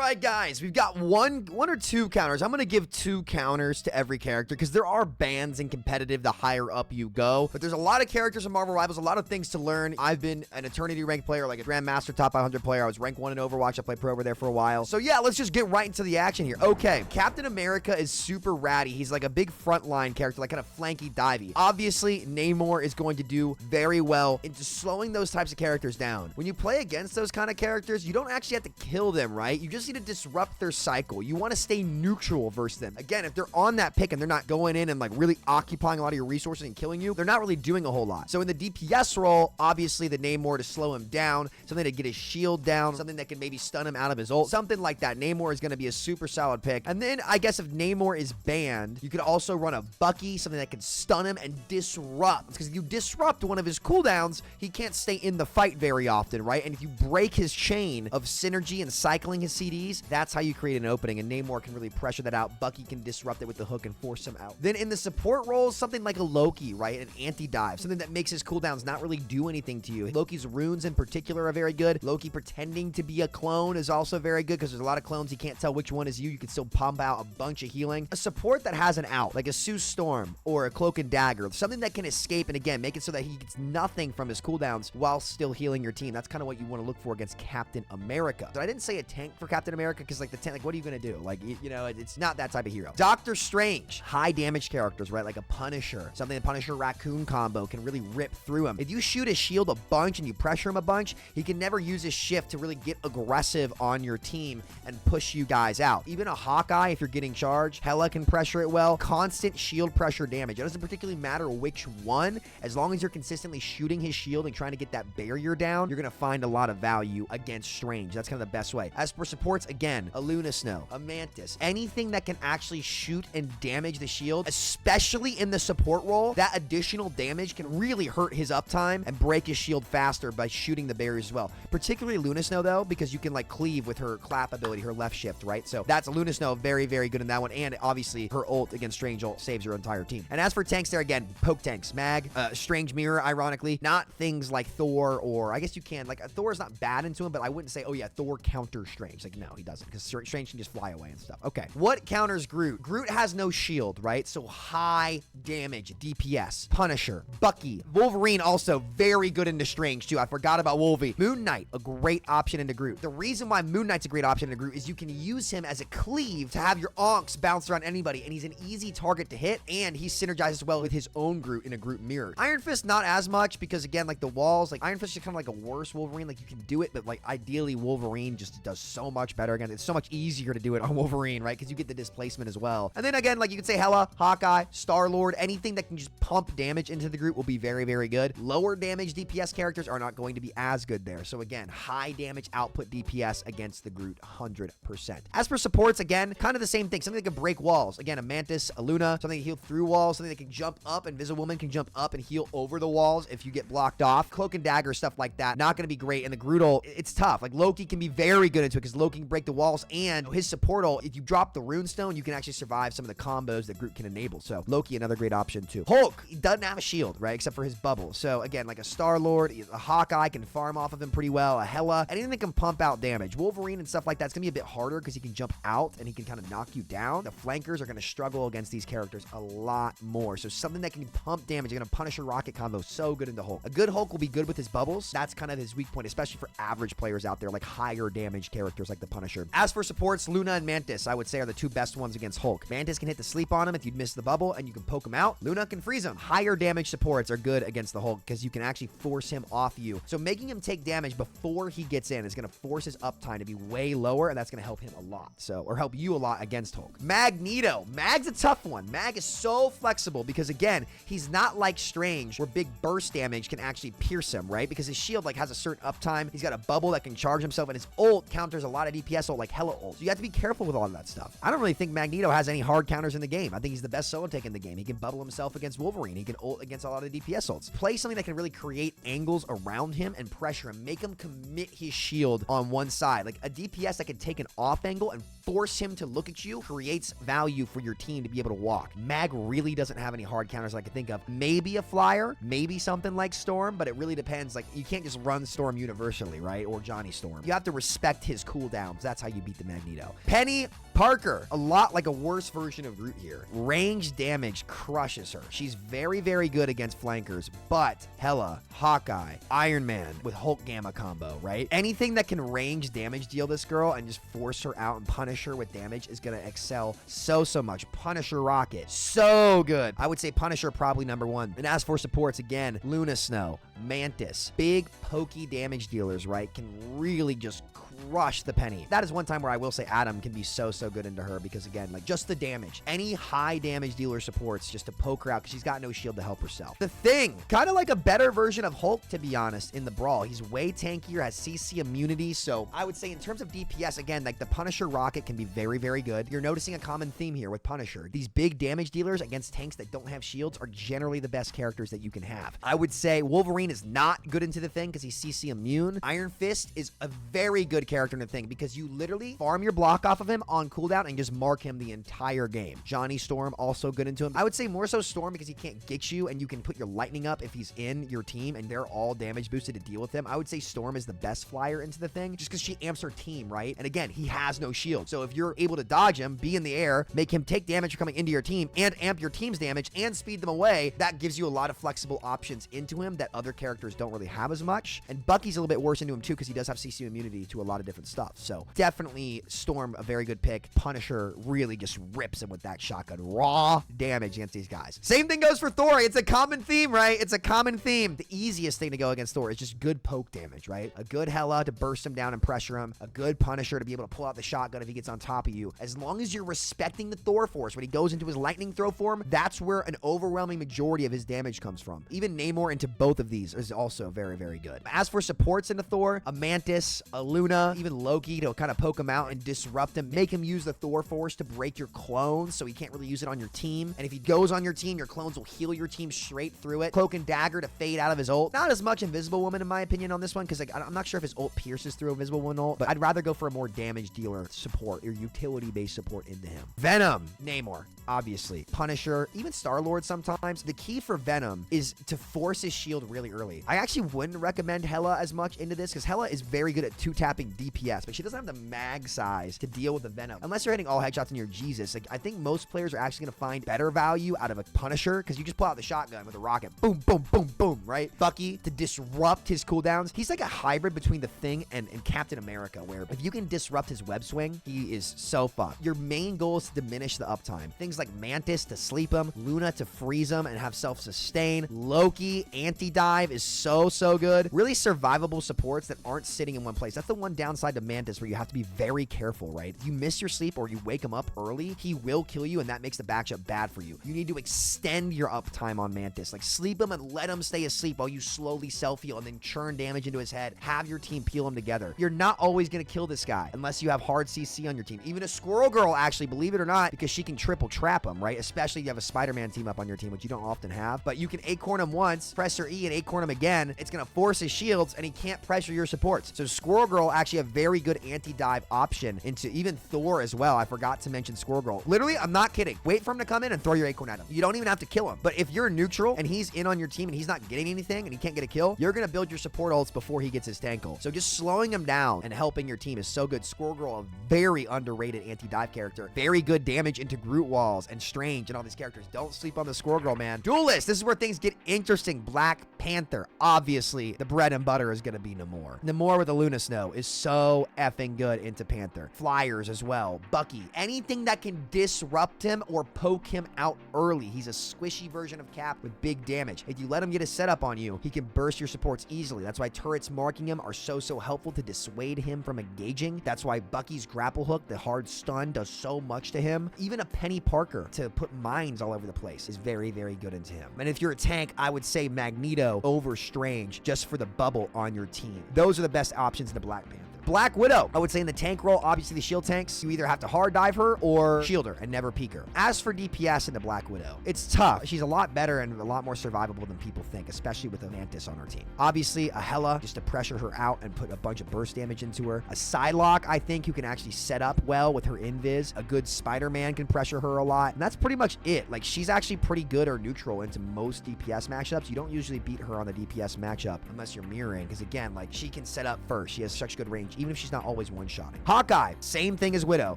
right, guys, we've got one or two counters. I'm going to give 2 counters to every character because there are bans in competitive the higher up you go. But there's a lot of characters in Marvel Rivals, a lot of things to learn. I've been an Eternity ranked player, like a Grandmaster top 500 player. I was rank 1 in Overwatch. I played pro over there for a while. So yeah, let's just get right into the action here. Okay, Captain America is super ratty. He's like a big frontline character, like kind of flanky divey. Obviously, Namor is going to do very well into slowing those types of characters down. When you play against those kind of characters, you don't actually have to kill them, right? You just need to disrupt their cycle. You want to stay neutral versus them. Again, if they're on that pick and they're not going in and like really occupying a lot of your resources and killing you, they're not really doing a whole lot. So in the DPS role, obviously the Namor to slow him down, something to get his shield down, something that can maybe stun him out of his ult, something like that. Namor is going to be a super solid pick. And then I guess if Namor is banned, you could also run a Bucky, something that can stun him and disrupt. Because if you disrupt one of his cooldowns, he can't stay in the fight very often, right? And if you break his chain of synergy and cycling his CDs, that's how you create an opening, and Namor can really pressure that out. Bucky can disrupt it with the hook and force him out. Then in the support roles, something like a Loki, right? An anti-dive, something that makes his cooldowns not really do anything to you. Loki's runes in particular are very good. Loki pretending to be a clone is also very good because there's a lot of clones you can't tell which one is you. You can still pump out a bunch of healing. A support that has an out, like a Sue Storm or a Cloak and Dagger, something that can escape and again, make it so that he gets nothing from his cooldowns while still healing your team. That's kind of what you want to look for against Captain America. So I didn't say a tank for Captain America because like the tank, like what are you going to do? Like, you know, it's not that type of hero. Doctor Strange, high damage characters, right? Like a Punisher, something the Punisher Raccoon combo can really rip through him. If you shoot his shield a bunch and you pressure him a bunch, he can never use his shift to really get aggressive on your team and push you guys out. Even a Hawkeye, if you're getting charged, Hela can pressure it well. Constant shield pressure damage. It doesn't particularly matter which one, as long as you're consistently shooting his shield and trying to get that barrier down, you're going to find a lot of value against Strange. That's kind of the best way. As for supports, again, a Luna Snow, a Mantis, anything that can actually shoot and damage the shield, especially in the support role, that additional damage can really hurt his uptime and break his shield faster by shooting the barriers as well. Particularly Luna Snow though, because you can like cleave with her clap ability, her left shift, right? So that's Luna Snow, very, very good in that one. And obviously her ult against Strange ult saves your entire team. And as for tanks there, again, poke tanks, Mag, Strange Mirror, ironically, not things like Thor, or I guess you can, like Thor is not bad into him, but I wouldn't say, oh yeah, Thor counters Strange. Like, no, he doesn't, because Strange can just fly away and stuff. Okay, what counters Groot? Groot has no shield, right? So high damage, DPS. Punisher, Bucky, Wolverine also very good into Strange too. I forgot about Wolvie. Moon Knight, a great option into Groot. The reason why Moon Knight's a great option into Groot is you can use him as a cleave to have your onks bounce around anybody, and he's an easy target to hit, and he synergizes well with his own Groot in a Groot mirror. Iron Fist, not as much, because again, like the walls, like Iron Fist is kind of like a worse Wolverine. Like you can do it, but like ideally Wolverine just does so much better. Again, it's so much easier to do it on Wolverine, right? Because you get the displacement as well. And then again, like you could say Hela, Hawkeye, Star-Lord, anything that can just pump damage into the Groot will be very, very good. Lower damage DPS characters are not going to be as good there. So again, high damage output DPS against the Groot, 100%. As for supports, again, kind of the same thing. Something that can break walls. Again, a Mantis, a Luna, something that can heal through walls, something that can jump up. Invisible Woman can jump up and heal over the walls if you get blocked off. Cloak and Dagger, stuff like that, not going to be great. And the Groot ult, it's tough. Like Loki can be very good into it because Loki can break the walls, and his support ult, if you drop the Runestone, you can actually survive some of the combos that Groot can enable. So Loki, another great option too. Hulk, he doesn't have a shield, right? Except for his bubble. So again, like a Star-Lord, a Hawkeye can farm off of him pretty well. A Hela, anything that can pump out damage. Wolverine and stuff like that's gonna be a bit harder because he can jump out and he can kind of knock you down. The flankers are gonna struggle against these characters a lot more. So something that can pump damage, you're gonna punish a rocket combo so good into Hulk. A good Hulk will be good with his bubbles. That's kind of his weak point, especially for average players out there, like higher damage characters like the Punisher. As for supports, Luna and Mantis, I would say, are the two best ones against Hulk. Mantis can hit the sleep on him if you'd miss the bubble, and you can poke him out. Luna can freeze him. Higher damage supports are good against the Hulk because you can actually force him off you. So making him take damage before he gets in is going to force his uptime to be way lower, and that's going to help him a lot. So, or help you a lot against Hulk. Magneto. Mag's a tough one. Mag is so flexible because, again, he's not like Strange where big burst damage can actually pierce him, right? Because his shield like has a certain uptime. He's got a bubble that can charge himself, and his ult counters a lot of DPS ult like Hela ult. So you have to be careful with all of that stuff. I don't really think Magneto has any hard counters in the game. I think he's the best solo take in the game. He can bubble himself against Wolverine. He can ult against a lot of DPS ults. Play something that can really create angles around him and pressure him. Make him commit his shield on one side. Like a DPS that can take an off angle and force him to look at you creates value for your team to be able to walk. Mag really doesn't have any hard counters I can think of. Maybe a flyer, maybe something like Storm, but it really depends. Like you can't just run Storm universally, right? Or Johnny Storm. You have to respect his cooldown bombs. That's how you beat the Magneto. Peni Parker, a lot like a worse version of Groot here. Range damage crushes her. She's very, very good against flankers, but Hela, Hawkeye, Iron Man with Hulk Gamma combo, right? Anything that can range damage deal this girl and just force her out and punish her with damage is going to excel so much. Punisher Rocket, so good. I would say Punisher probably number one. And as for supports, again, Luna Snow, Mantis, big pokey damage dealers, right? Can really just crush the Peni. That is one time where I will say Adam can be so good into her because, again, like just the damage. Any high damage dealer supports just to poke her out because she's got no shield to help herself. The Thing, kind of like a better version of Hulk, to be honest, in the brawl. He's way tankier, has CC immunity, so I would say in terms of DPS, again, like the Punisher Rocket can be very, very good. You're noticing a common theme here with Punisher. These big damage dealers against tanks that don't have shields are generally the best characters that you can have. I would say Wolverine is not good into the Thing because he's CC immune. Iron Fist is a very good character in the Thing because you literally farm your block off of him on cooldown and just mark him the entire game. Johnny Storm, also good into him. I would say more so Storm because he can't get you and you can put your lightning up if he's in your team and they're all damage boosted to deal with him. I would say Storm is the best flyer into the Thing just because she amps her team, right? And again, he has no shield. So if you're able to dodge him, be in the air, make him take damage for coming into your team and amp your team's damage and speed them away, that gives you a lot of flexible options into him that other characters don't really have as much. And Bucky's a little bit worse into him too because he does have CC immunity to a lot of different stuff. So definitely Storm, a very good pick. Punisher really just rips him with that shotgun. Raw damage against these guys. Same thing goes for Thor. It's a common theme, right? It's a common theme. The easiest thing to go against Thor is just good poke damage, right? A good Hela to burst him down and pressure him. A good Punisher to be able to pull out the shotgun if he gets on top of you. As long as you're respecting the Thor force, when he goes into his lightning throw form, that's where an overwhelming majority of his damage comes from. Even Namor into both of these is also very, very good. As for supports into Thor, a Mantis, a Luna, even Loki to kind of poke him out and disrupt him, make him use the Thor force to break your clones so he can't really use it on your team. And if he goes on your team, your clones will heal your team straight through it. Cloak and Dagger to fade out of his ult. Not as much Invisible Woman in my opinion on this one because like, I'm not sure if his ult pierces through Invisible Woman ult, but I'd rather go for a more damage dealer support or utility-based support into him. Venom, Namor, obviously. Punisher, even Star-Lord sometimes. The key for Venom is to force his shield really early. I actually wouldn't recommend Hela as much into this because Hela is very good at two-tapping DPS, but she doesn't have the mag size to deal with the Venom. Unless you're hitting all headshots in your Jesus, like I think most players are actually going to find better value out of a Punisher because you just pull out the shotgun with a rocket. Boom, boom, boom, boom, right? Bucky to disrupt his cooldowns. He's like a hybrid between the Thing and Captain America, where if you can disrupt his web swing, he is so fucked. Your main goal is to diminish the uptime. Things like Mantis to sleep him, Luna to freeze him and have self-sustain. Loki, anti-dive is so good. Really survivable supports that aren't sitting in one place. That's the one downside to Mantis where you have to be very careful, right? If you miss your sleep or you wake him up early, he will kill you and that makes the matchup bad for you. You need to extend your uptime on Mantis. Like sleep him and let him stay asleep while you slowly self-heal and then churn damage into his head. Have your team peel him together. You're not always going to kill this guy unless you have hard CC on your team. Even a Squirrel Girl, actually, believe it or not, because she can triple trap him, right? Especially if you have a Spider-Man team up on your team, which you don't often have. But you can acorn him once, press her E and acorn him again. It's going to force his shields and he can't pressure your supports. So Squirrel Girl actually a very good anti-dive option into even Thor as well. I forgot to mention Squirrel Girl. Literally, I'm not kidding. Wait for him to come in and throw your acorn at him. You don't even have to kill him. But if you're neutral and he's in on your team and he's not getting anything and he can't get a kill, you're going to build your support ults before he gets his tank ult. So just slowing him down and helping your team is so good. Squirrel Girl, a very underrated anti-dive character. Very good damage into Groot walls and Strange and all these characters. Don't sleep on the Squirrel Girl, man. Duelist, this is where things get interesting. Black Panther. Obviously, the bread and butter is going to be Namor. Namor with the Luna Snow is so effing good into Panther. Flyers as well. Bucky. Anything that can disrupt him or poke him out early. He's a squishy version of Cap with big damage. If you let him get a setup on you, he can burst your supports easily. That's why turrets marking him are so helpful to dissuade him from engaging. That's why Bucky's grapple hook, the hard stun, does so much to him. Even a Peni Parker to put mines all over the place is very good into him. And if you're a tank, I would say Magneto over Strange just for the bubble on your team. Those are the best options in the Black Panther. Black Widow, I would say in the tank role, obviously the shield tanks, you either have to hard dive her or shield her and never peek her. As for DPS in the Black Widow, it's tough. She's a lot better and a lot more survivable than people think, especially with a Mantis on her team. Obviously, a Hela, just to pressure her out and put a bunch of burst damage into her. A Psylocke, I think, who can actually set up well with her invis. A good Spider-Man can pressure her a lot. And that's pretty much it. Like, she's actually pretty good or neutral into most DPS matchups. You don't usually beat her on the DPS matchup unless you're mirroring, because again, like, she can set up first. She has such good range. even if she's not always one-shotting. Hawkeye, same thing as Widow.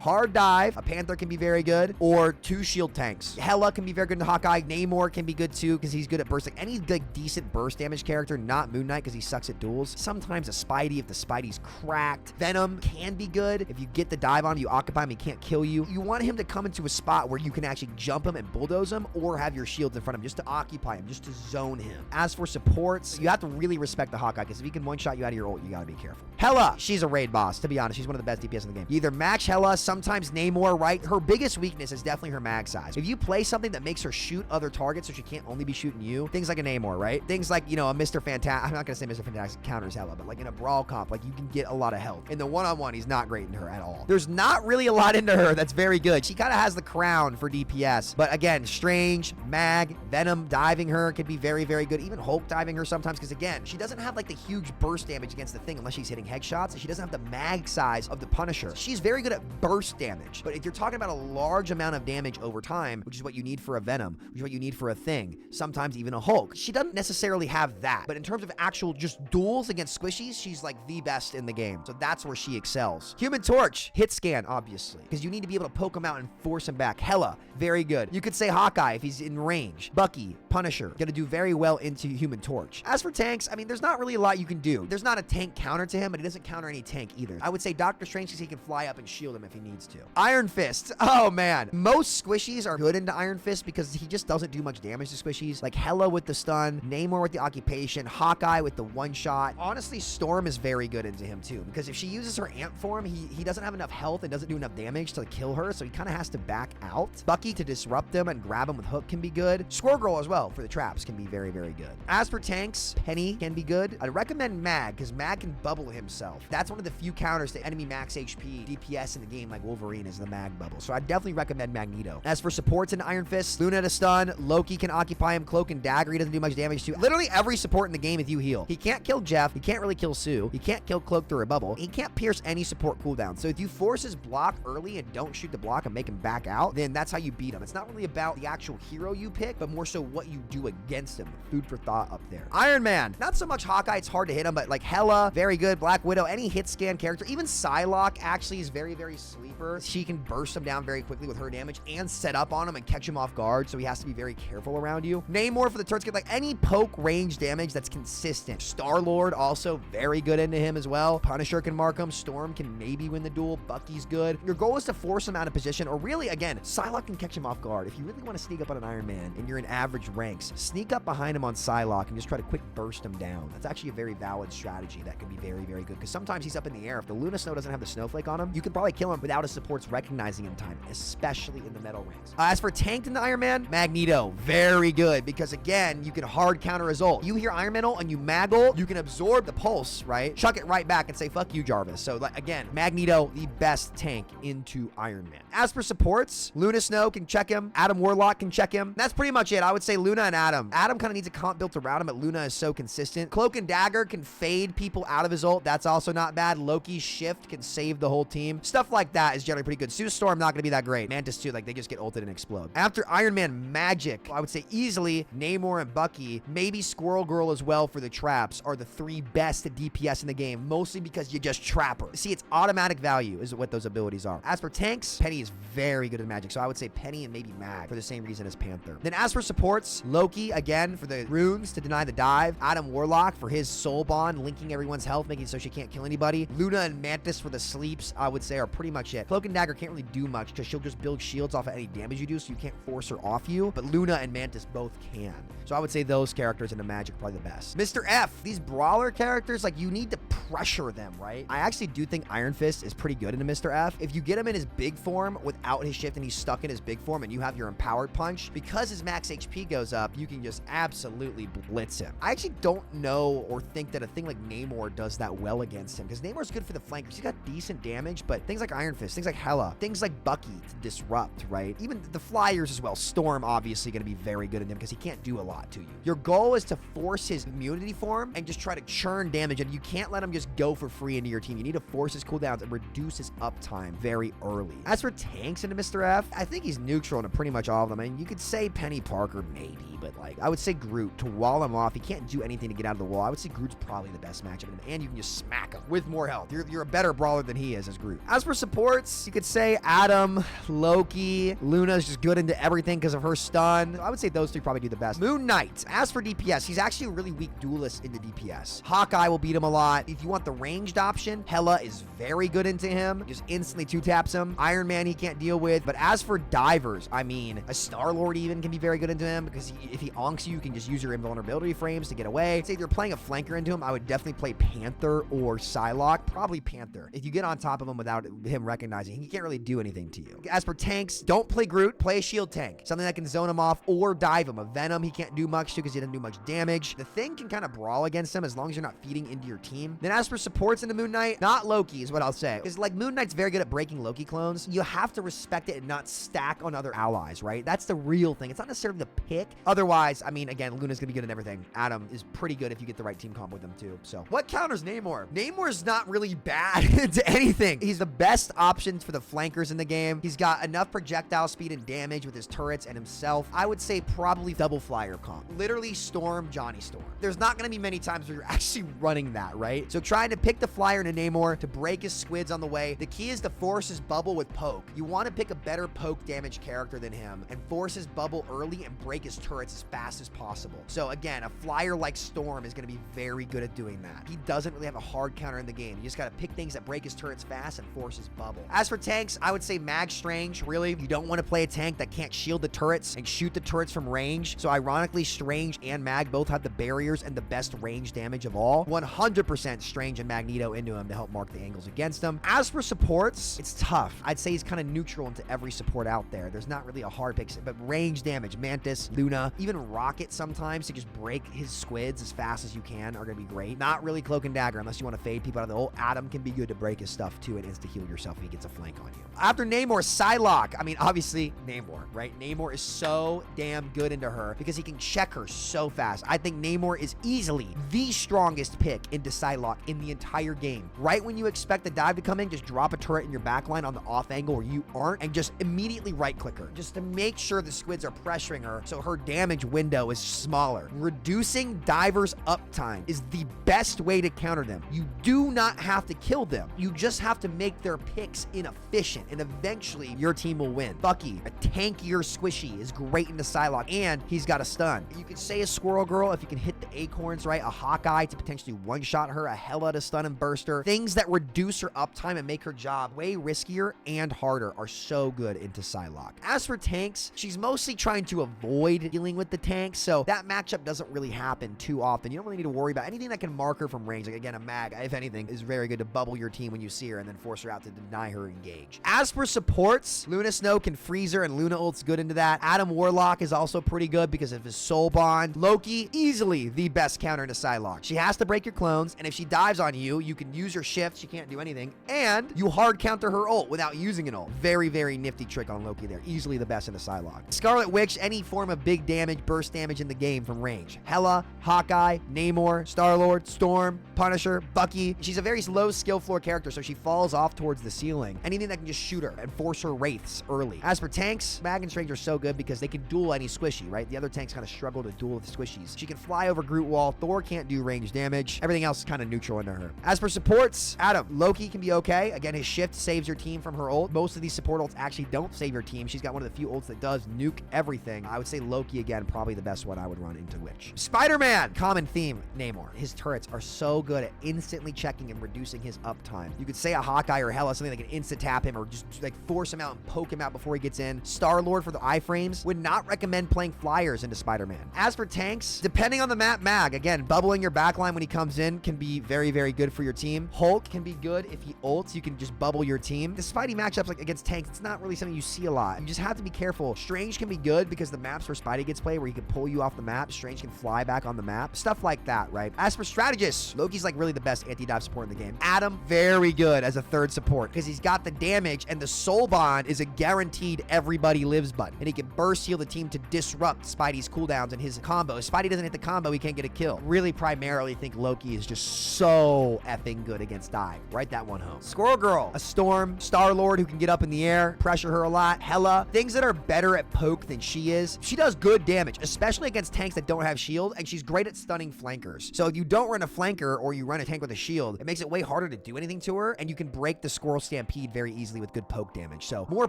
Hard dive, a Panther can be very good, or 2 shield tanks. Hela can be very good in Hawkeye. Namor can be good too, because he's good at bursting. Any like decent burst damage character, not Moon Knight, because he sucks at duels. Sometimes a Spidey, if the Spidey's cracked. Venom can be good. If you get the dive on him, you occupy him, he can't kill you. You want him to come into a spot where you can actually jump him and bulldoze him, or have your shields in front of him just to occupy him, just to zone him. As for supports, you have to really respect the Hawkeye, because if he can one-shot you out of your ult, you gotta be careful. Hela, she's a raid boss, to be honest. She's one of the best DPS in the game. You either match Hela, sometimes Namor, right? Her biggest weakness is definitely her mag size. If you play something that makes her shoot other targets so she can't only be shooting you, things like a Namor, right? Things like, you know, a Mr. Fantastic, I'm not gonna say Mr. Fantastic counters Hela, but like in a brawl comp, like you can get a lot of health. In the one-on-one, he's not great in her at all. There's not really a lot into her that's very good. She kind of has the crown for DPS, but again, Strange, Mag, Venom diving her can be very, very good. Even Hulk diving her sometimes, because again, she doesn't have like the huge burst damage against the thing unless she's hitting headshots. She doesn't have the mag size of the Punisher. She's very good at burst damage, but if you're talking about a large amount of damage over time, which is what you need for a Venom, which is what you need for a Thing, sometimes even a Hulk, she doesn't necessarily have that. But in terms of actual just duels against squishies, she's like the best in the game. So that's where she excels. Human Torch, hit scan, obviously, because you need to be able to poke him out and force him back. Hela, very good. You could say Hawkeye if he's in range. Bucky, Punisher, gonna do very well into Human Torch. As for tanks, I mean, there's not really a lot you can do. There's not a tank counter to him, but he doesn't counter any tank either. I would say Doctor Strange, because he can fly up and shield him if he needs to. Iron Fist, oh man. Most squishies are good into Iron Fist because he just doesn't do much damage to squishies. Like Hela with the stun, Namor with the occupation, Hawkeye with the one shot. Honestly, Storm is very good into him too, because if she uses her amp form, he doesn't have enough health and doesn't do enough damage to kill her, so he kind of has to back out. Bucky to disrupt him and grab him with hook can be good. Squirrel as well for the traps can be very, very good. As for tanks, Peni can be good. I'd recommend Mag, because Mag can bubble himself. That's one of the few counters to enemy max HP DPS in the game, like Wolverine, is the Mag bubble. So I definitely recommend Magneto. As for supports in Iron Fist, Luna to stun, Loki can occupy him, Cloak and Dagger, he doesn't do much damage to. Literally every support in the game if you heal. He can't kill Jeff, he can't really kill Sue, he can't kill Cloak through a bubble, he can't pierce any support cooldown. So if you force his block early and don't shoot the block and make him back out, then that's how you beat him. It's not really about the actual hero you pick, but more so what you do against him. Food for thought up there. Iron Man, not so much Hawkeye, it's hard to hit him, but like Hela, very good. Black Widow, any hit scan character, even Psylocke actually is very, very sleeper. She can burst him down very quickly with her damage and set up on him and catch him off guard, so he has to be very careful around you. Namor for the turrets, get like any poke range damage that's consistent. Star-Lord also very good into him as well. Punisher can mark him. Storm can maybe win the duel. Bucky's good. Your goal is to force him out of position, or really, again, Psylocke can catch him off guard. If you really want to sneak up on an Iron Man and you're in average ranks, sneak up behind him on Psylocke and just try to quick burst him down. That's actually a very valid strategy that can be very, very good, because sometimes he's up in the air. If the Luna Snow doesn't have the snowflake on him, you can probably kill him without his supports recognizing him in time, especially in the metal ranks. As for tanked in the Iron Man, Magneto, very good, because again, you can hard counter his ult. You hear Iron Man ult and you mag ult, you can absorb the pulse, right? Chuck it right back and say, fuck you, Jarvis. So like, again, Magneto, the best tank into Iron Man. As for supports, Luna Snow can check him. Adam Warlock can check him. That's pretty much it. I would say Luna and Adam. Adam kind of needs a comp built around him, but Luna is so consistent. Cloak and Dagger can fade people out of his ult. That's also not bad. Loki's shift can save the whole team. Stuff like that is generally pretty good. Sue Storm not going to be that great. Mantis too, like they just get ulted and explode. After Iron Man, Magik, I would say easily Namor and Bucky, maybe Squirrel Girl as well for the traps, are the 3 best DPS in the game, mostly because you just trap her. See, it's automatic value is what those abilities are. As for tanks, Peni is very good at Magik, so I would say Peni and maybe Mag for the same reason as Panther. Then as for supports, Loki, again, for the runes to deny the dive. Adam Warlock for his soul bond, linking everyone's health, making it so she can't kill anybody. Luna and Mantis for the sleeps, I would say, are pretty much it. Cloak and Dagger can't really do much because she'll just build shields off of any damage you do, so you can't force her off you, but Luna and Mantis both can. So I would say those characters into Magik are probably the best. Mr. F, these brawler characters, like you need to pressure them, right? I actually do think Iron Fist is pretty good into Mr. F. If you get him in his big form without his shift and he's stuck in his big form and you have your empowered punch, because his max HP goes up, you can just absolutely blitz him. I actually don't know or think that a thing like Namor does that well against him, because Namor's good for the flankers. He's got decent damage, but things like Iron Fist, things like Hela, things like Bucky to disrupt, right? Even the flyers as well. Storm obviously going to be very good in them because he can't do a lot to you. Your goal is to force his immunity form and just try to churn damage, and you can't let him just just go for free into your team. You need to force his cooldowns and reduce his uptime very early. As for tanks into Mr. F, I think he's neutral into pretty much all of them. I mean, you could say Peni Parker maybe, but like, I would say Groot to wall him off. He can't do anything to get out of the wall. I would say Groot's probably the best matchup in him, and you can just smack him with more health. You're a better brawler than he is as Groot. As for supports, you could say Adam, Loki, Luna's just good into everything because of her stun. I would say those three probably do the best. Moon Knight, as for DPS, he's actually a really weak duelist into DPS. Hawkeye will beat him a lot. If you want the ranged option, Hela is very good into him. Just instantly two-taps him. Iron Man he can't deal with. But as for divers, I mean, a Star-Lord even can be very good into him because if he onks you, you can just use your invulnerability frames to get away. Say if you're playing a flanker into him, I would definitely play Panther or Psylocke. Probably Panther. If you get on top of him without him recognizing, he can't really do anything to you. As for tanks, don't play Groot. Play a shield tank. Something that can zone him off or dive him. A Venom he can't do much to because he doesn't do much damage. The Thing can kind of brawl against him as long as you're not feeding into your team. Then as for supports into Moon Knight, not Loki is what I'll say. Because like Moon Knight's very good at breaking Loki clones. You have to respect it and not stack on other allies, right? That's the real thing. It's not necessarily the pick. Otherwise, I mean, again, Luna's gonna be good in everything. Adam is pretty good if you get the right team comp with him too. So what counters Namor? Namor's not really bad to anything. He's the best option for the flankers in the game. He's got enough projectile speed and damage with his turrets and himself. I would say probably double flyer comp. Literally Storm, Johnny Storm. There's not gonna be many times where you're actually running that, right? So trying to pick the flyer into Namor to break his squids on the way. The key is to force his bubble with poke. You want to pick a better poke damage character than him and force his bubble early and break his turrets as fast as possible. So again, a flyer like Storm is going to be very good at doing that. He doesn't really have a hard counter in the game. You just got to pick things that break his turrets fast and force his bubble. As for tanks, I would say Mag Strange. Really, you don't want to play a tank that can't shield the turrets and shoot the turrets from range. So ironically, Strange and Mag both have the barriers and the best range damage of all. 100% Strange and Magneto into him to help mark the angles against him. As for supports, it's tough. I'd say he's kind of neutral into every support out there. There's not really a hard pick, but range damage, Mantis, Luna, even Rocket sometimes to just break his squids as fast as you can are going to be great. Not really Cloak and Dagger unless you want to fade people out of the hole. Adam can be good to break his stuff too and insta-heal yourself if he gets a flank on you. After Namor, Psylocke. I mean, obviously Namor, right? Namor is so damn good into her because he can check her so fast. I think Namor is easily the strongest pick into Psylocke in the entire game. Right when you expect the dive to come in, just drop a turret in your backline on the off angle where you aren't and just immediately right-click her just to make sure the squids are pressuring her so her damage window is smaller. Reducing divers' uptime is the best way to counter them. You do not have to kill them. You just have to make their picks inefficient and eventually your team will win. Bucky, a tankier squishy, is great into Psylocke and he's got a stun. You could say a Squirrel Girl if you can hit the acorns right, a Hawkeye to potentially one-shot her, a Hela to stun and burst her. Things that reduce her uptime and make her job way riskier and harder are so good into Psylocke. As for tanks, she's mostly trying to avoid dealing with the tanks, so that matchup doesn't really happen too often. You don't really need to worry about anything that can mark her from range. Like again, a Mag, if anything, is very good to bubble your team when you see her and then force her out to deny her engage. As for supports, Luna Snow can freeze her and Luna ult's good into that. Adam Warlock is also pretty good because of his soul bond. Loki, easily the best counter into Psylocke. She has to break your clones, and if she dives on you, you can use her shift. She can't do anything, and you hard counter her ult without using an ult. Very, very nifty trick on Loki there. Easily the best into Psylocke. Scarlet Witch, any form of big damage, burst damage in the game from range. Hela, Hawkeye, Namor, Star-Lord, Storm, Punisher, Bucky. She's a very low skill floor character, so she falls off towards the ceiling. Anything that can just shoot her and force her wraiths early. As for tanks, Mag and Strange are so good because they can duel any squishy, right? The other tanks kind of struggle to duel with squishies. She can fly over Groot wall. Thor can't do range damage. Everything else is kind of neutral into her. As for supports, Adam, Loki can be okay. Again, his shift saves your team from her ult. Most of these support ults actually don't save your team. She's got one of the few ults that does nuke everything. I would say Loki, again, probably the best one I would run into Witch. Spider-Man, common theme, Namor. His turrets are so good at instantly checking and reducing his uptime. You could say a Hawkeye or Hela, something that can insta-tap him or just like force him out and poke him out before he gets in. Star-Lord for the iframes. Would not recommend playing flyers into Spider-Man. As for tanks, depending on the map, Mag, again, bubbling your backline when he comes in can be very, very good for your team. Hulk can be good if he ults. You can just bubble your team. The Spidey matchups like against tanks, it's not really something you see a lot. You just have to be careful. Strange can be good because the maps where Spidey gets played, where he can pull you off the map. Strange can fly back on the map. Stuff like that, right? As for strategists, Loki's like really the best anti-dive support in the game. Adam, very good as a third support because he's got the damage and the soul bond is a guaranteed everybody lives button. And he can burst heal the team to disrupt Spidey's cooldowns and his combos. Spidey doesn't hit the combo, he can't get a kill. Really primarily think Loki is just so effing good against dive. Write that one home. Squirrel Girl, a Storm, Star-Lord who can get up in the air, pressure her a lot. Hela, things that are better at poke than she is. She does good damage, especially against tanks that don't have shield, and she's great at stunning flankers. So if you don't run a flanker or you run a tank with a shield, it makes it way harder to do anything to her, and you can break the Squirrel Stampede very easily with good poke damage. So more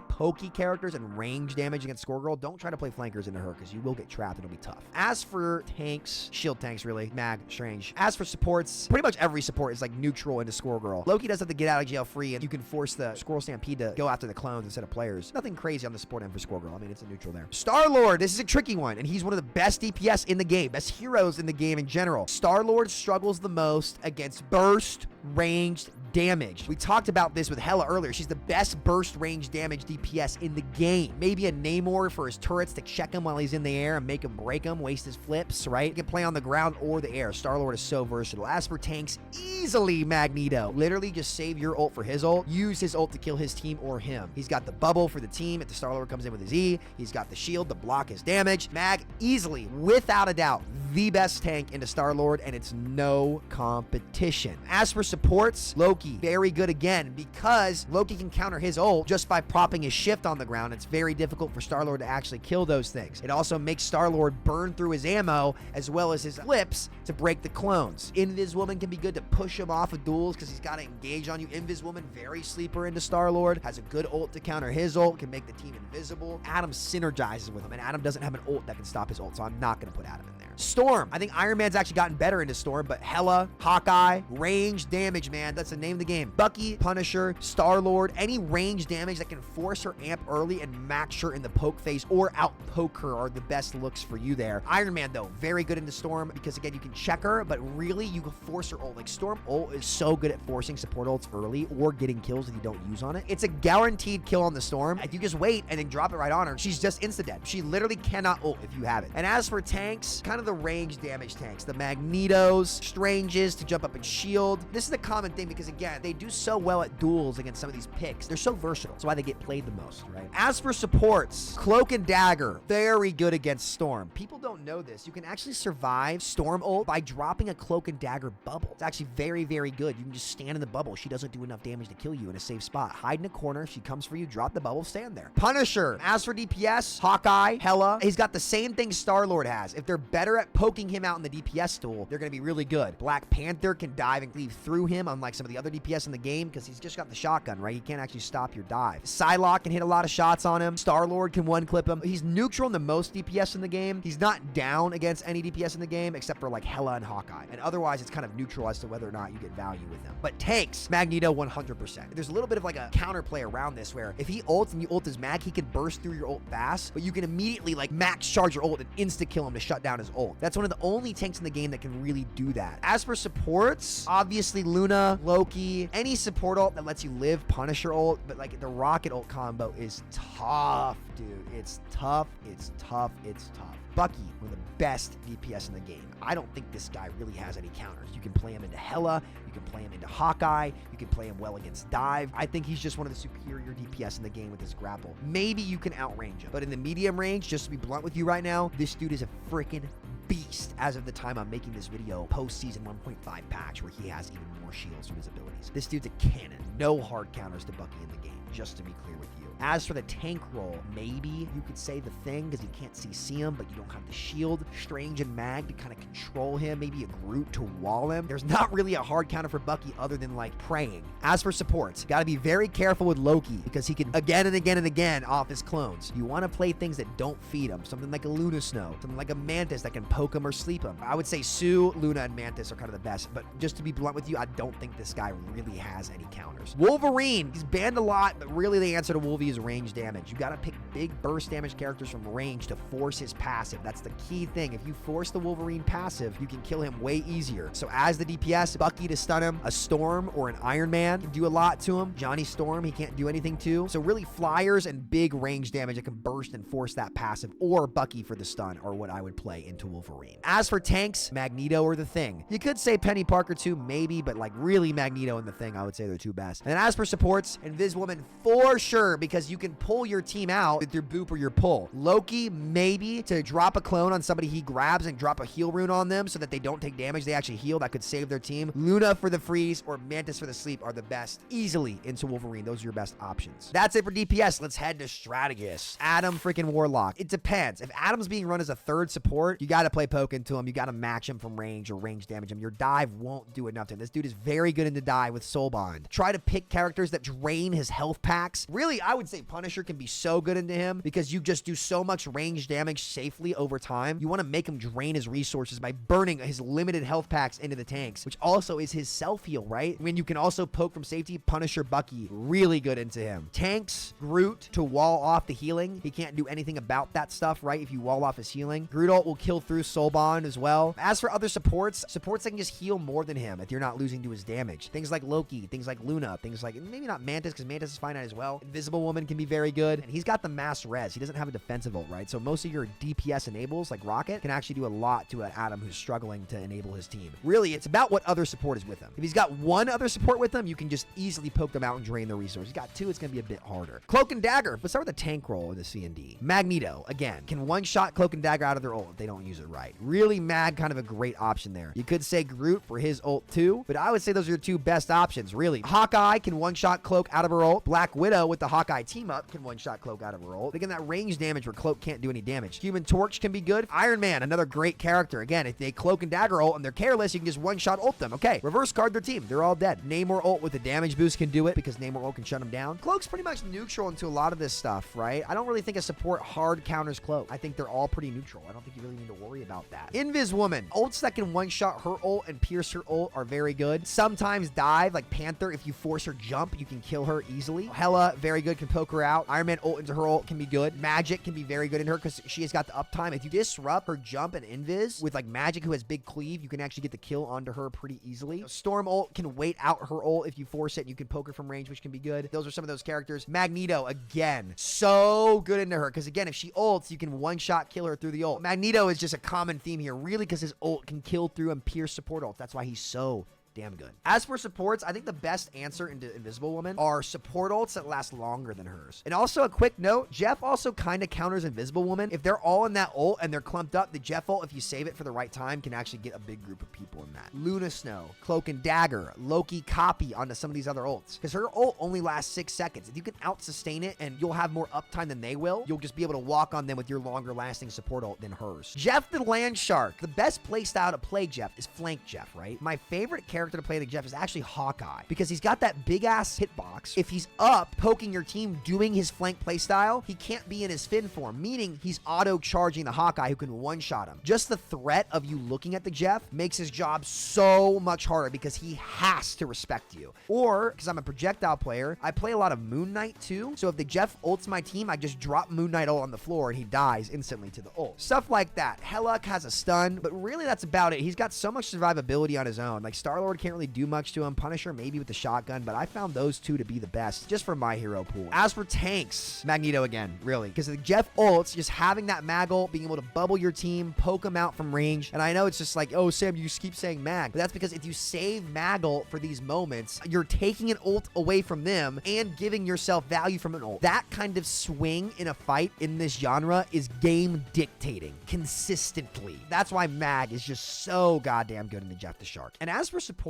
pokey characters and range damage against Squirrel Girl. Don't try to play flankers into her because you will get trapped and it'll be tough. As for tanks, shield tanks really, Mag, Strange. As for supports, pretty much every support is like neutral into Squirrel Girl. Loki does have to get out of jail free, and you can force the Squirrel Stampede to go after the clones instead of players. Nothing crazy on the support end for Squirrel Girl. I mean, it's a neutral there. Star-Lord, this is a tricky one, and he's one of the best DPS in the game, best heroes in the game in general. Star-Lord struggles the most against burst, ranged damage. We talked about this with Hela earlier. She's the best burst range damage DPS in the game. Maybe a Namor for his turrets to check him while he's in the air and make him break him, waste his flips, right? He can play on the ground or the air. Star-Lord is so versatile. As for tanks, easily Magneto. Literally just save your ult for his ult. Use his ult to kill his team or him. He's got the bubble for the team if the Star-Lord comes in with his E. He's got the shield to block his damage. Mag, easily, without a doubt, the best tank into Star-Lord, and it's no competition. As for supports, Loki, very good again, because Loki can counter his ult just by propping his shift on the ground. It's very difficult for Star-Lord to actually kill those things. It also makes Star-Lord burn through his ammo as well as his flips to break the clones. Invis-Woman can be good to push him off of duels because he's got to engage on you. Invis-Woman, very sleeper into Star-Lord, has a good ult to counter his ult, can make the team invisible. Adam synergizes with him, and Adam doesn't have an ult that can stop his ult, so I'm not going to put Adam in there. Storm, I think Iron Man's actually gotten better into Storm, but Hela, Hawkeye, range damage, man, that's the name of the game. Bucky, Punisher, Star-Lord, any range damage that can force her amp early and max her in the poke phase or out poke her are the best looks for you there. Iron Man, though, very good into Storm because, again, you can check her, but really you can force her ult. Like, Storm ult is so good at forcing support ults early or getting kills if you don't use on it. It's a guaranteed kill on the Storm. If you just wait and then drop it right on her, she's just insta-dead. She literally cannot ult if you have it. And as for tanks, kind of the range damage tanks, the Magnetos, Stranges to jump up and shield. This is a common thing because, again, they do so well at duels against some of these picks. They're so versatile. That's why they get played the most, right? As for supports, Cloak and Dagger, very good against Storm. People don't know this. You can actually survive Storm ult by dropping a Cloak and Dagger bubble. It's actually very, very good. You can just stand in the bubble. She doesn't do enough damage to kill you in a safe spot. Hide in a corner. She comes for you. Drop the bubble. Stand there. Punisher. As for DPS, Hawkeye, Hela, he's got the same thing Star-Lord has. If they're better at poking him out in the DPS tool, they're going to be really good. Black Panther can dive and cleave through him, unlike some of the other DPS in the game, because he's just got the shotgun, right? He can't actually stop your dive. Psylocke can hit a lot of shots on him. Star-Lord can one-clip him. He's neutral in the most DPS in the game. He's not down against any DPS in the game, except for like Hela and Hawkeye. And otherwise, it's kind of neutral as to whether or not you get value with him. But tanks, Magneto 100%. There's a little bit of like a counterplay around this where if he ults and you ult his mag, he can burst through your ult fast, but you can immediately like max charge your ult and insta-kill him to shut down his ult. That's one of the only tanks in the game that can really do that. As for supports, obviously Luna, Loki, any support ult that lets you live, Punisher ult, but like the rocket ult combo is tough, dude. It's tough, it's tough, it's tough. Bucky, one of the best DPS in the game. I don't think this guy really has any counters. You can play him into Hela, you can play him into Hawkeye, you can play him well against dive. I think he's just one of the superior DPS in the game with his grapple. Maybe you can outrange him, but in the medium range, just to be blunt with you right now, this dude is a freaking beast as of the time I'm making this video post-season 1.5 patch where he has even more shields from his abilities. This dude's a cannon. No hard counters to Bucky in the game, just to be clear with you. As for the tank role, maybe you could say the Thing because you can't see him, but you don't have the shield. Strange and Mag to kind of control him. Maybe a Groot to wall him. There's not really a hard counter for Bucky other than like praying. As for supports, got to be very careful with Loki because he can again and again and again off his clones. You want to play things that don't feed him. Something like a Luna Snow, something like a Mantis that can poke him or sleep him. I would say Sue, Luna, and Mantis are kind of the best, but just to be blunt with you, I don't think this guy really has any counters. Wolverine, he's banned a lot, but really the answer to Wolvie is range damage. You got to pick big burst damage characters from range to force his passive. That's the key thing. If you force the Wolverine passive, you can kill him way easier. So as the DPS, Bucky to stun him, a Storm or an Iron Man can do a lot to him. Johnny Storm, he can't do anything to. So really flyers and big range damage that can burst and force that passive, or Bucky for the stun are what I would play into Wolverine. As for tanks, Magneto or the Thing. You could say Peni Parker too, maybe, but like really Magneto and the Thing, I would say they're two best. And as for supports, Invis-Woman for sure, because you can pull your team out out with your boop or your pull. Loki, maybe to drop a clone on somebody he grabs and drop a heal rune on them so that they don't take damage, they actually heal. That could save their team. Luna for the freeze or Mantis for the sleep are the best easily into Wolverine. Those are your best options. That's it for DPS. Let's head to strategist. Adam freaking Warlock. It depends. If Adam's being run as a third support, you got to play poke into him. You got to match him from range or range damage him. Your dive won't do enough to him. This dude is very good in the dive with Soul Bond. Try to pick characters that drain his health packs. Really, I would say Punisher can be so good into him because you just do so much range damage safely over time. You want to make him drain his resources by burning his limited health packs into the tanks, which also is his self-heal, right? I mean, you can also poke from safety. Punisher, Bucky, really good into him. Tanks, Groot to wall off the healing. He can't do anything about that stuff, right? If you wall off his healing. Groot ult will kill through Soul Bond as well. As for other supports that can just heal more than him if you're not losing to his damage. Things like Loki, things like Luna, things like, maybe not Mantis, because Mantis is finite as well. Invisible Woman can be very good, and he's got the mass res. He doesn't have a defensive ult, right? So most of your DPS enables, like Rocket, can actually do a lot to an Adam who's struggling to enable his team. Really, it's about what other support is with him. If he's got one other support with him, you can just easily poke them out and drain their resources. He's got two, it's going to be a bit harder. Cloak and Dagger. Let's start with the tank roll in the C&D. Magneto, again, can one-shot Cloak and Dagger out of their ult if they don't use it right. Really, Mag, kind of a great option there. You could say Groot for his ult too, but I would say those are your two best options, really. Hawkeye can one-shot Cloak out of her ult. Black Widow with the Hawkeye team-up can one-shot Cloak out of her ult. Again, that range damage where Cloak can't do any damage. Human Torch can be good. Iron Man, another great character. Again, if they Cloak and Dagger ult and they're careless, you can just one-shot ult them. Okay, reverse card their team. They're all dead. Namor ult with the damage boost can do it because Namor ult can shut them down. Cloak's pretty much neutral into a lot of this stuff, right? I don't really think a support hard counters Cloak. I think they're all pretty neutral. I don't think you really need to worry about that. Invis Woman. Ults that can one-shot her ult and pierce her ult are very good. Sometimes dive, like Panther, if you force her jump, you can kill her easily. Hela, very good, can poke her out. Iron Man ult into her ult can be good. Magik can be very good in her because she has got the uptime. If you disrupt her jump and invis with like Magik, who has big cleave, you can actually get the kill onto her pretty easily. Storm ult can wait out her ult if you force it, and you can poke her from range, which can be good. Those are some of those characters. Magneto, again, so good into her because again, if she ults, you can one-shot kill her through the ult. Magneto is just a common theme here, really, because his ult can kill through and pierce support ults. That's why he's so damn good. As for supports, I think the best answer into Invisible Woman are support ults that last longer than hers. And also a quick note, Jeff also kind of counters Invisible Woman. If they're all in that ult and they're clumped up, the Jeff ult, if you save it for the right time, can actually get a big group of people in that. Luna Snow, Cloak and Dagger, Loki copy onto some of these other ults. Because her ult only lasts 6 seconds. If you can out-sustain it and you'll have more uptime than they will, you'll just be able to walk on them with your longer lasting support ult than hers. Jeff the Land Shark. The best play style to play Jeff is flank Jeff, right? My favorite character to play the Jeff is actually Hawkeye because he's got that big ass hitbox. If he's up poking your team doing his flank playstyle, he can't be in his Finn form, meaning he's auto charging the Hawkeye who can one shot him. Just the threat of you looking at the Jeff makes his job so much harder because he has to respect you. Or because I'm a projectile player, I play a lot of Moon Knight too. So if the Jeff ults my team, I just drop Moon Knight ult on the floor and he dies instantly to the ult. Stuff like that. Hela has a stun, but really that's about it. He's got so much survivability on his own. Like Star-Lord can't really do much to him. Punisher maybe with the shotgun, but I found those two to be the best just for my hero pool. As for tanks, Magneto again, really, because the Jeff ults, just having that mag ult, being able to bubble your team, poke them out from range. And I know it's just like, oh, Sam, you just keep saying mag, but that's because if you save mag ult for these moments, you're taking an ult away from them and giving yourself value from an ult. That kind of swing in a fight in this genre is game dictating consistently. That's why mag is just so goddamn good in the Jeff the Shark. And as for supports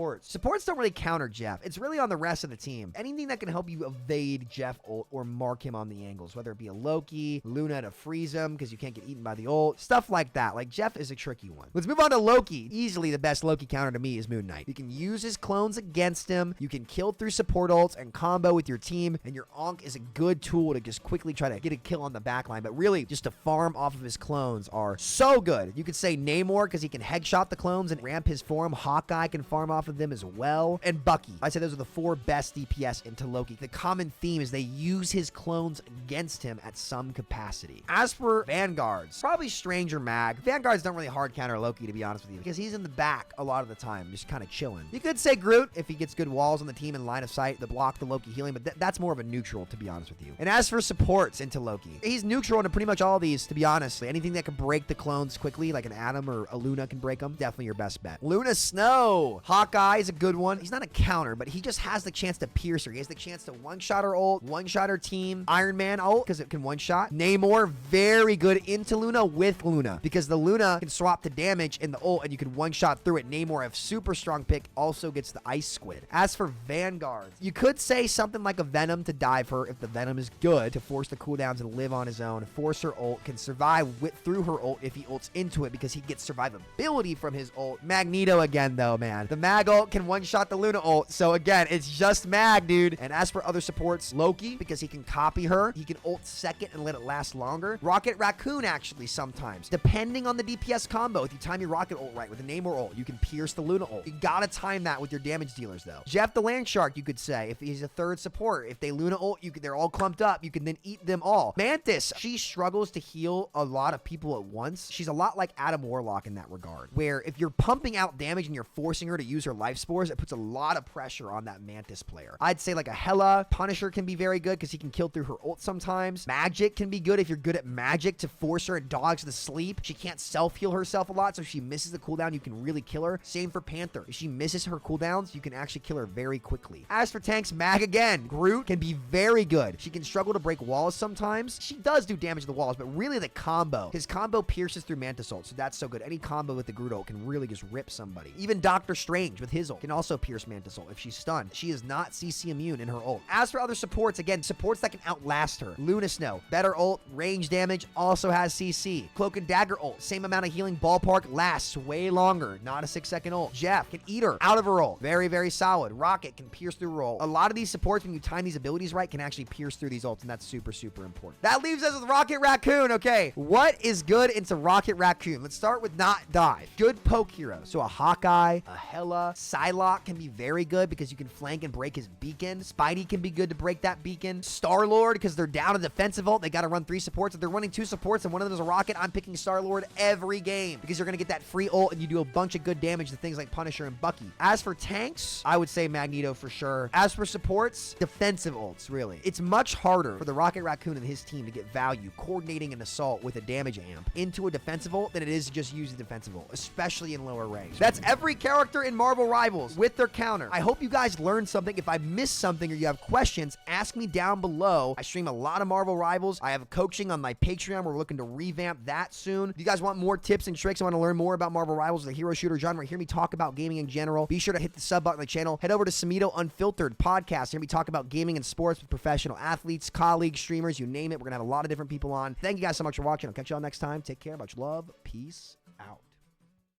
don't really counter Jeff. It's really on the rest of the team. Anything that can help you evade Jeff ult or mark him on the angles, whether it be a Loki, Luna to freeze him because you can't get eaten by the ult, stuff like that. Like Jeff is a tricky one. Let's move on to Loki. Easily the best Loki counter to me is Moon Knight. You can use his clones against him. You can kill through support ults and combo with your team, and your Ankh is a good tool to just quickly try to get a kill on the backline, but really just to farm off of his clones are so good. You could say Namor because he can headshot the clones and ramp his form. Hawkeye can farm off of them as well. And Bucky. I'd say those are the 4 best DPS into Loki. The common theme is they use his clones against him at some capacity. As for Vanguards, probably Stranger Mag. Vanguards don't really hard counter Loki, to be honest with you, because he's in the back a lot of the time, just kind of chilling. You could say Groot if he gets good walls on the team in line of sight that block the Loki healing, but that's more of a neutral, to be honest with you. And as for supports into Loki, he's neutral into pretty much all these, to be honest. Anything that can break the clones quickly, like an Adam or a Luna can break them, definitely your best bet. Luna Snow. Hawkeye Hawkeye is a good one. He's not a counter, but he just has the chance to pierce her. He has the chance to one-shot her ult, one-shot her team. Iron Man ult, because it can one-shot. Namor, very good into Luna with Luna, because the Luna can swap the damage in the ult, and you can one-shot through it. Namor, a super strong pick, also gets the Ice Squid. As for Vanguards, you could say something like a Venom to dive her if the Venom is good, to force the cooldowns and live on his own. Force her ult, can survive through her ult if he ults into it, because he gets survivability from his ult. Magneto again, though, man. The Mag ult can one-shot the Luna ult, so again, it's just Mag, dude. And as for other supports, Loki, because he can copy her. He can ult second and let it last longer. Rocket Raccoon, actually, sometimes. Depending on the DPS combo, if you time your Rocket ult right with the Namor ult, you can pierce the Luna ult. You gotta time that with your damage dealers, though. Jeff the Land Shark, you could say, if he's a third support. If they Luna ult, they're all clumped up. You can then eat them all. Mantis, she struggles to heal a lot of people at once. She's a lot like Adam Warlock in that regard, where if you're pumping out damage and you're forcing her to use her life spores, it puts a lot of pressure on that Mantis player. I'd say like a Hela. Punisher can be very good because he can kill through her ult sometimes. Magik can be good if you're good at magic, to force her and dodge the sleep. She can't self-heal herself a lot, so if she misses the cooldown, you can really kill her. Same for Panther. If she misses her cooldowns, you can actually kill her very quickly. As for tanks, Mag again. Groot can be very good. She can struggle to break walls sometimes. She does do damage to the walls, but really the combo. His combo pierces through Mantis ult, so that's so good. Any combo with the Groot ult can really just rip somebody. Even Doctor Strange with his ult can also pierce Mantis ult if she's stunned. She is not CC immune in her ult. As for other supports, again, supports that can outlast her. Luna Snow, better ult, range damage, also has CC. Cloak and Dagger ult, same amount of healing, ballpark, lasts way longer. Not a 6-second ult. Jeff can eat her out of her ult. Very, very solid. Rocket can pierce through her ult. A lot of these supports, when you time these abilities right, can actually pierce through these ults, and that's super, super important. That leaves us with Rocket Raccoon. Okay, what is good into Rocket Raccoon? Let's start with not dive. Good poke hero. So a Hawkeye, a Hela, Psylocke can be very good because you can flank and break his beacon. Spidey can be good to break that beacon. Star-Lord, because they're down a defensive ult, they got to run 3 supports. If they're running 2 supports and one of them is a Rocket, I'm picking Star-Lord every game because you're going to get that free ult and you do a bunch of good damage to things like Punisher and Bucky. As for tanks, I would say Magneto for sure. As for supports, defensive ults, really. It's much harder for the Rocket Raccoon and his team to get value coordinating an assault with a damage amp into a defensive ult than it is to just use a defensive ult, especially in lower range. That's every character in Marvel Rivals with their counter. I hope you guys learned something. If I missed something or you have questions, ask me down below. I stream a lot of Marvel Rivals. I have coaching on my Patreon. We're looking to revamp that soon. If you guys want more tips and tricks, I want to learn more about Marvel Rivals, the hero shooter genre, hear me talk about gaming in general, be sure to hit the sub button on the channel. Head over to Samito Unfiltered Podcast. Hear me talk about gaming and sports with professional athletes, colleagues, streamers, you name it. We're going to have a lot of different people on. Thank you guys so much for watching. I'll catch you all next time. Take care. Much love. Peace out.